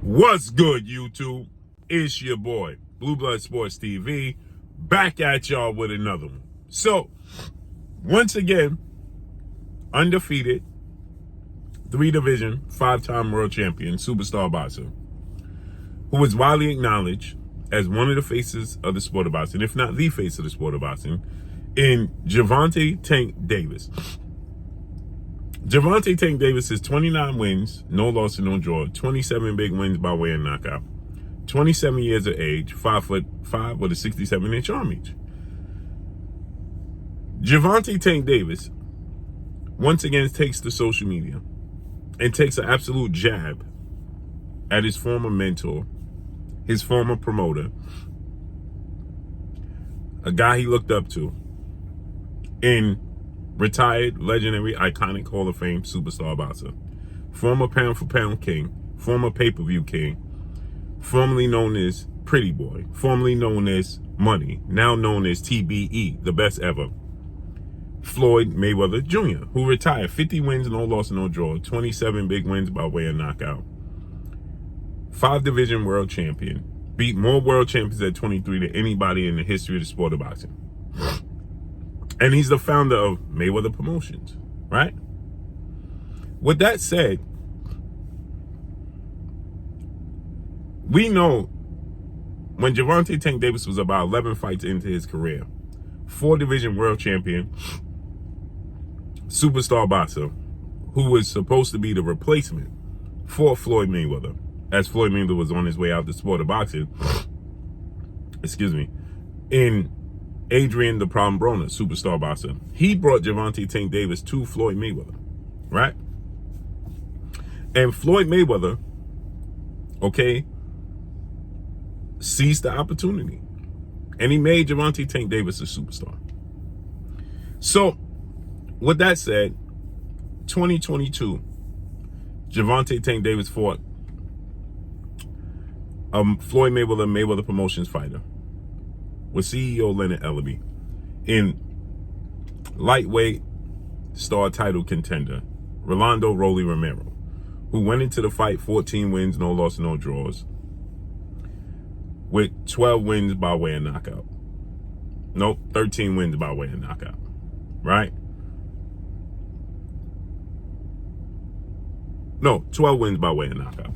What's good, YouTube? It's your boy, Blue Blood Sports TV, back at y'all with another one. So, once again, undefeated, 3-division, 5-time world champion, superstar boxer, who is widely acknowledged as one of the faces of the sport of boxing, if not the face of the sport of boxing, in Gervonta Tank Davis. Gervonta Tank Davis has 29 wins, no loss and no draw, 27 big wins by way of knockout, 27 years of age, 5'5" with a 67-inch arm reach. Gervonta Tank Davis once again takes to social media and takes an absolute jab at his former mentor, his former promoter, a guy he looked up to, in retired, legendary, iconic Hall of Fame superstar boxer, former pound-for-pound king, former pay-per-view king, formerly known as Pretty Boy, formerly known as Money, now known as TBE, the best ever, Floyd Mayweather Jr., who retired 50 wins, no loss, no draw, 27 big wins by way of knockout, 5-division world champion, beat more world champions at 23 than anybody in the history of the sport of boxing. And he's the founder of Mayweather Promotions, right? With that said, we know when Gervonta Tank Davis was about 11 fights into his career, 4-division world champion, superstar boxer, who was supposed to be the replacement for Floyd Mayweather, as Floyd Mayweather was on his way out the sport of boxing, in Adrian the Problem Broner, superstar boxer. He brought Gervonta Tank Davis to Floyd Mayweather, right? And Floyd Mayweather, seized the opportunity. And he made Gervonta Tank Davis a superstar. So, with that said, 2022, Gervonta Tank Davis fought Floyd Mayweather Promotions fighter with CEO Leonard Ellaby in lightweight star title contender Rolando Rolly Romero, who went into the fight 14 wins, no loss, no draws, with 12 wins by way of knockout. Nope, 13 wins by way of knockout, right? No, 12 wins by way of knockout.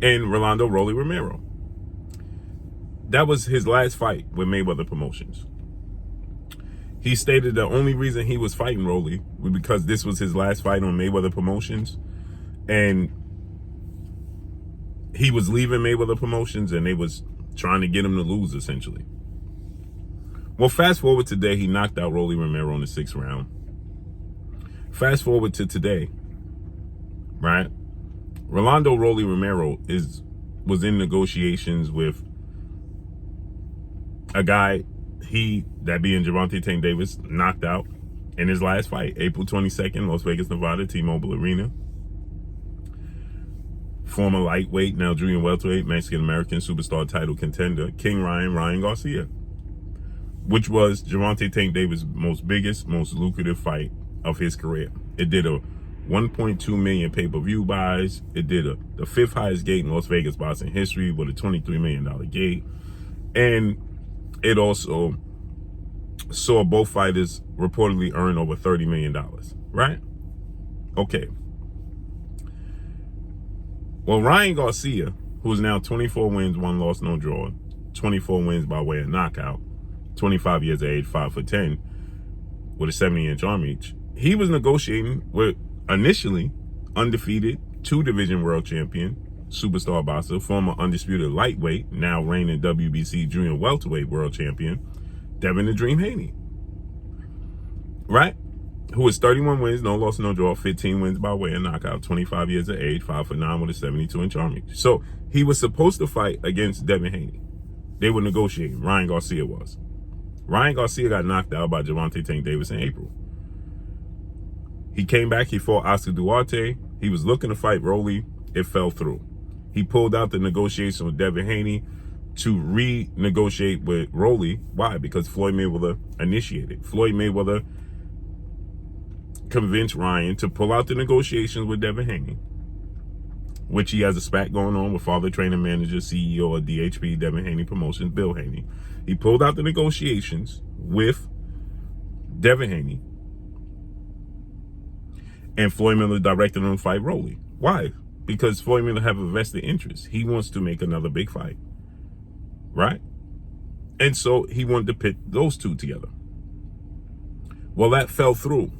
And Rolando Rolly Romero. That was his last fight with Mayweather Promotions. He stated the only reason he was fighting Rolly was because this was his last fight on Mayweather Promotions, and he was leaving Mayweather Promotions and they was trying to get him to lose, essentially. Well, fast forward today, he knocked out Rolly Romero in the 6th round. Fast forward to today, right? Rolando Rolly Romero was in negotiations with a guy that being Gervonta Tank Davis knocked out in his last fight, April 22nd, Las Vegas, Nevada, T-Mobile Arena. Former lightweight, now junior welterweight, Mexican-American superstar title contender, King Ryan Garcia, which was Gervonta Tank Davis' most lucrative fight of his career. It did a 1.2 million pay-per-view buys. It did the 5th highest gate in Las Vegas boxing history with a $23 million gate. And it also saw both fighters reportedly earn over $30 million, right? Okay. Well, Ryan Garcia, who is now 24 wins, 1 loss, no draw, 24 wins by way of knockout, 25 years of age, 5'10", with a 70-inch arm reach, he was negotiating with initially undefeated 2-division world champion, superstar boxer, former undisputed lightweight, now reigning WBC junior welterweight world champion, Devin the Dream Haney, right? Who was 31 wins, no loss, no draw, 15 wins by way of knockout, 25 years of age, 5'9" with a 72-inch arm reach. So he was supposed to fight against Devin Haney. They were negotiating. Ryan Garcia was. Ryan Garcia got knocked out by Gervonta Tank Davis in April. He came back, he fought Oscar Duarte. He was looking to fight Rolly. It fell through. He pulled out the negotiation with Devin Haney to renegotiate with Rolly. Why? Because Floyd Mayweather initiated. Floyd Mayweather convinced Ryan to pull out the negotiations with Devin Haney which he has a spat going on with father trainer manager, CEO of DHP, Devin Haney Promotions, Bill Haney. He pulled out the negotiations with Devin Haney, and Floyd Mayweather directed him to fight Rolly. Why? Because Floyd Mayweather have a vested interest. He wants to make another big fight, right? And so he wanted to pit those two together. Well, that fell through.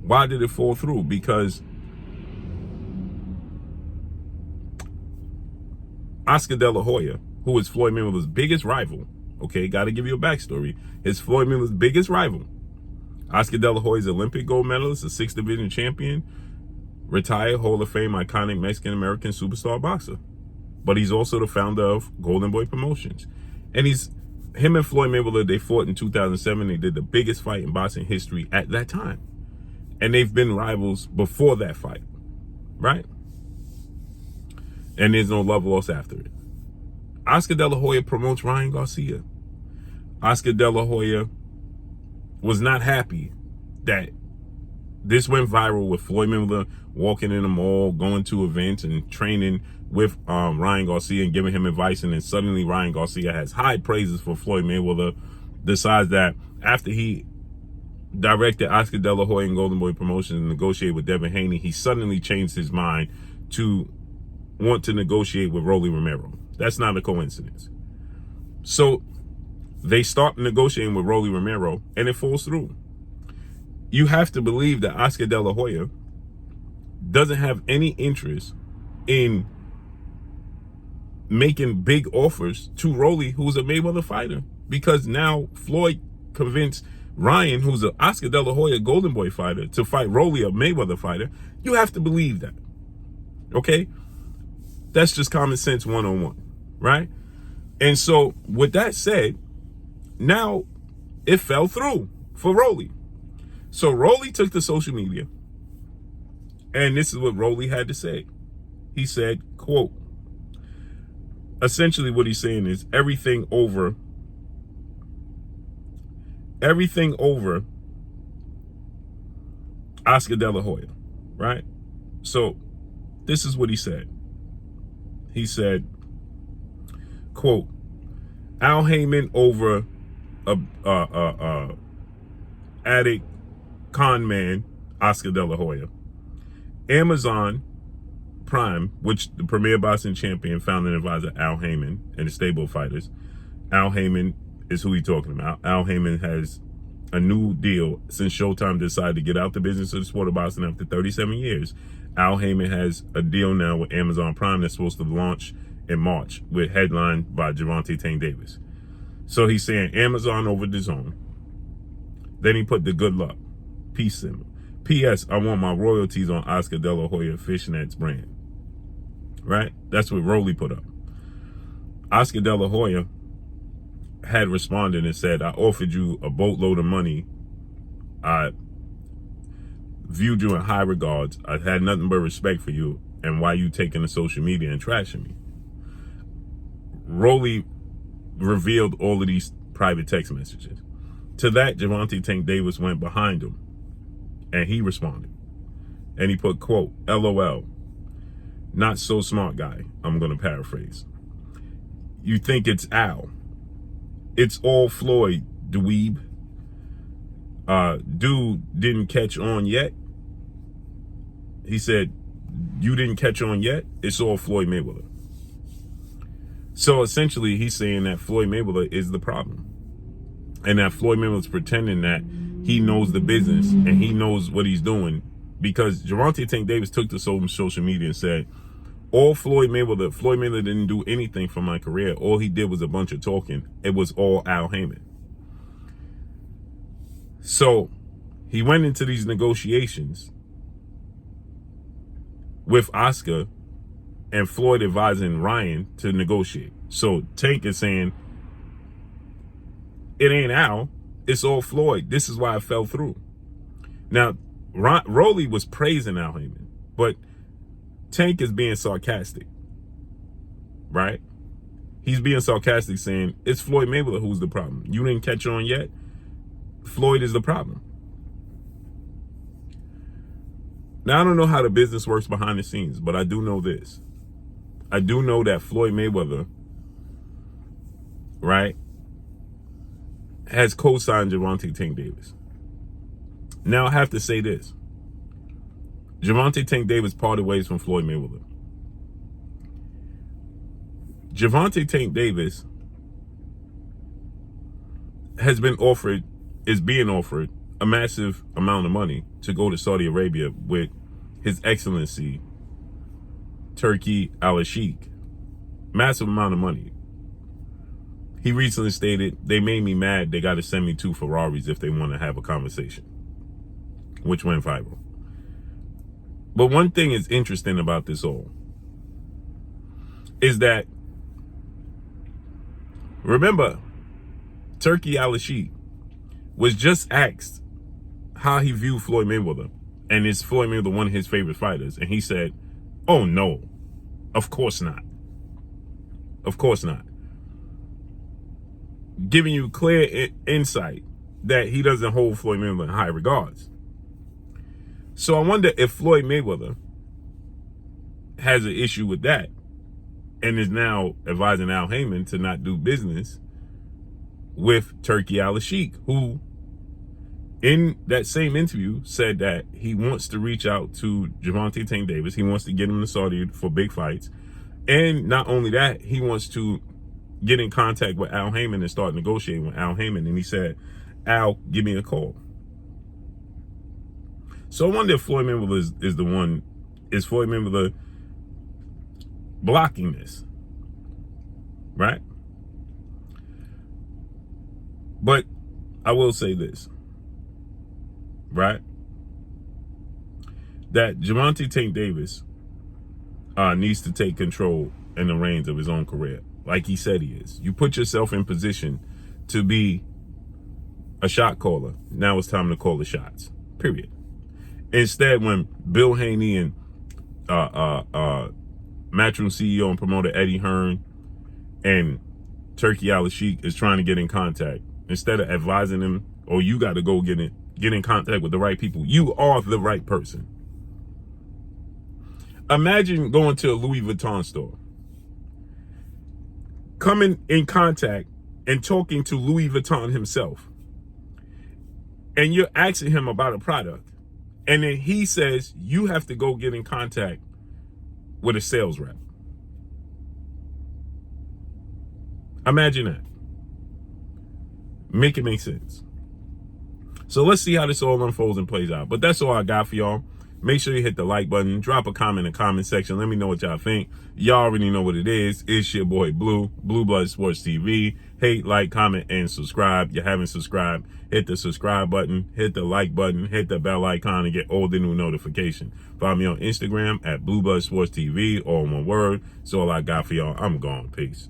Why did it fall through? Because Oscar De La Hoya, who is Floyd Mayweather's biggest rival, okay, got to give you a backstory, is Floyd Mayweather's biggest rival. Oscar De La Hoya is Olympic gold medalist, a 6th division champion, retired Hall of Fame iconic Mexican-American superstar boxer. But he's also the founder of Golden Boy Promotions. And him and Floyd Mayweather, they fought in 2007. They did the biggest fight in boxing history at that time. And they've been rivals before that fight, right? And there's no love lost after it. Oscar De La Hoya promotes Ryan Garcia. Oscar De La Hoya was not happy that this went viral with Floyd Mayweather walking in the mall, going to events and training with Ryan Garcia and giving him advice. And then suddenly Ryan Garcia has high praises for Floyd Mayweather, decides that after he directed Oscar De La Hoya and Golden Boy Promotions and negotiated with Devin Haney, he suddenly changed his mind to want to negotiate with Rolly Romero. That's not a coincidence. So they start negotiating with Rolly Romero and it falls through. You have to believe that Oscar De La Hoya doesn't have any interest in making big offers to Rolly, who's a Mayweather fighter, because now Floyd convinced Ryan, who's an Oscar De La Hoya Golden Boy fighter, to fight Rolly, a Mayweather fighter. You have to believe that, okay? That's just common sense 101, right? And so with that said, now it fell through for Rolly. So Rolly took to social media, and this is what Rolly had to say. He said, quote, essentially what he's saying is everything over Oscar De La Hoya, right? So this is what he said. He said, quote, Al Heyman over a addict con man, Oscar De La Hoya. Amazon Prime, which the premier boxing champion, founder and advisor Al Heyman and the stable fighters. Al Heyman is who he's talking about. Al Heyman has a new deal since Showtime decided to get out the business of the sport of boxing after 37 years. Al Heyman has a deal now with Amazon Prime that's supposed to launch in March, with headlined by Gervonta Tank Davis. So he's saying Amazon over the zone. Then he put the good luck, peace symbol. P.S. I want my royalties on Oscar De La Hoya Fishnets brand. Right? That's what Rolly put up. Oscar De La Hoya had responded and said, I offered you a boatload of money. I viewed you in high regards. I had nothing but respect for you. And why you taking to social media and trashing me? Rolly revealed all of these private text messages. To that, Gervonta Tank Davis went behind him and he responded. And he put, quote, LOL, not so smart guy. I'm going to paraphrase. You think it's Al. It's all Floyd, dweeb. Dude didn't catch on yet. He said, you didn't catch on yet? It's all Floyd Mayweather. So essentially, he's saying that Floyd Mayweather is the problem. And that Floyd Mayweather's pretending that he knows the business and he knows what he's doing. Because Gervonta Tank Davis took to social media and said, Floyd Mayweather didn't do anything for my career. All he did was a bunch of talking. It was all Al Heyman. So he went into these negotiations with Oscar and Floyd advising Ryan to negotiate. So Tank is saying, it ain't Al, it's all Floyd. This is why I fell through. Now, Rolly was praising Al Heyman, but Tank is being sarcastic, right? He's being sarcastic, saying, it's Floyd Mayweather who's the problem. You didn't catch on yet? Floyd is the problem. Now, I don't know how the business works behind the scenes, but I do know this. I do know that Floyd Mayweather, right, has co-signed Gervonta Tank Davis. Now I have to say this. Gervonta Tank Davis parted ways from Floyd Mayweather. Gervonta Tank Davis is being offered a massive amount of money to go to Saudi Arabia with His Excellency Turki al-Sheikh. Massive amount of money. He recently stated, they made me mad, they got to send me 2 Ferraris if they want to have a conversation, which went viral. But one thing is interesting about this all is that, remember, Turki al-Sheikh was just asked how he viewed Floyd Mayweather, and is Floyd Mayweather one of his favorite fighters? And he said, oh no, of course not. Of course not. Giving you clear insight that he doesn't hold Floyd Mayweather in high regards. So I wonder if Floyd Mayweather has an issue with that and is now advising Al Haymon to not do business with Turki al-Sheikh, who in that same interview said that he wants to reach out to Gervonta Tank Davis. He wants to get him to Saudi for big fights. And not only that, he wants to get in contact with Al Haymon and start negotiating with Al Haymon. And he said, Al, give me a call. So I wonder if Floyd Mayweather is the one, is Floyd Mayweather blocking this, right? But I will say this, right? That Gervonta Tank Davis needs to take control and the reins of his own career, like he said he is. You put yourself in position to be a shot caller. Now it's time to call the shots, period. Instead, when Bill Haney and Matchroom CEO and promoter Eddie Hearn and Turki al-Sheikh is trying to get in contact, instead of advising them, oh, you got to go get in contact with the right people, you are the right person. Imagine going to a Louis Vuitton store, coming in contact and talking to Louis Vuitton himself, and you're asking him about a product, and then he says you have to go get in contact with a sales rep. Imagine that. Make it make sense. So let's see how this all unfolds and plays out. But that's all I got for y'all. Make sure you hit the like button. Drop a comment in the comment section. Let me know what y'all think. Y'all already know what it is. It's your boy Blue, Blue Blood Sports TV. Hate, like, comment, and subscribe. You haven't subscribed, hit the subscribe button, hit the like button, hit the bell icon, and get all the new notifications. Follow me on Instagram at Blue Blood Sports TV, all one word. That's all I got for y'all. I'm gone. Peace.